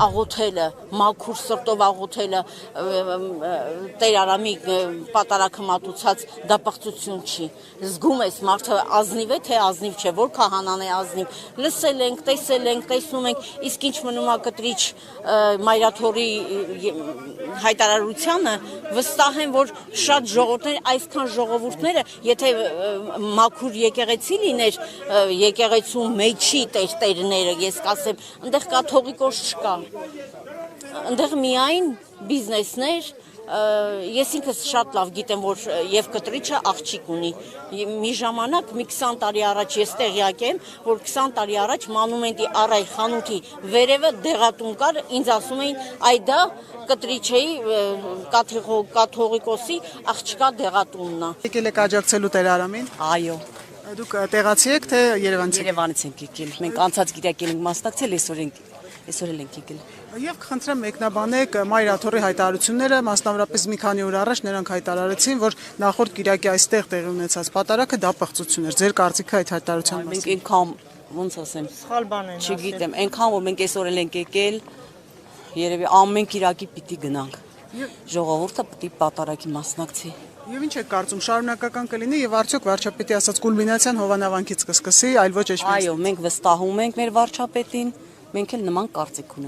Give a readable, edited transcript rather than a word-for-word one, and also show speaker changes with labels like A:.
A: Աղոթելը, մաքուր սրտով աղոթելը Տեր Արամի պատարագը մատուցած դապաղծություն չի։ Զգում ես մարդը ազնիվ է, թե ազնիվ չէ, որ քահանան է ազնիվ։ Լսել ենք, տեսել ենք, տեսնում ենք, իսկ ինչ մնում է կտրիչ Մայրաթորի հայտարարությանը, վստահ եմ, որ շատ ժողովուրդներ, այսքան ժողովուրդները, եթե մաքուր եկեղեցի լիներ, եկեղեցու մեջի տերները, ես կասեմ, այնտեղ կաթողիկոս չկա, այնտեղ միայն բիզնեսներ, ես ինքս շատ լավ գիտեմ, որ եւ կտրիչը աղջիկ ունի, մի ժամանակ, մի 20 տարի առաջ ես տեղյակ եմ, որ 20 տարի առաջ մանումենտի առայ խանութի վերևը դեղատուն կար, ինձ ասում էին, այ դա կտրիչեի կաթողիկոսի աղջկա դեղատունն է։
B: Եկել եք աջակցելու Տեր Արամին։
C: Այո,
B: Դուք տեղացի եք, թե Երևանցի։
C: Երևանից ենք եկել, մենք անցած գիտակել ենք մասնակցել, այսօր էլ ենք եկել։
B: Եվ խնդրեմ մեկնաբանեք Մայրաթորի հայտարարությունները, մասնավորապես մի քանի օր առաջ նրանք հայտարարեցին, որ նախորդ Կիրակի այստեղ տեղի ունեցած պատարագը դապաղծություն էր։ Ձեր կարծիքը այդ հայտարարության
C: Մենք
B: մասին։
C: այնքան, ոնց ասեմ,
D: Սխալ բան են ասել։
C: չգիտեմ, այնքան որ մենք այսօր էլ ենք եկել, երևի ամեն Կիրակի պիտի գնանք։ Ժողովուրդը պիտի պատարագի մասնակցի։
B: Եվ ինչ եք կարծում, շարունակական կլինի եւ արդյոք վարչապետի ասած կուլմինացիան հովանավանքից կսկսի, այլ ոչ էջմից։
C: Այո, մենք վստահում ենք մեր վարչապետին, մենք էլ նման կարծիք ունենք։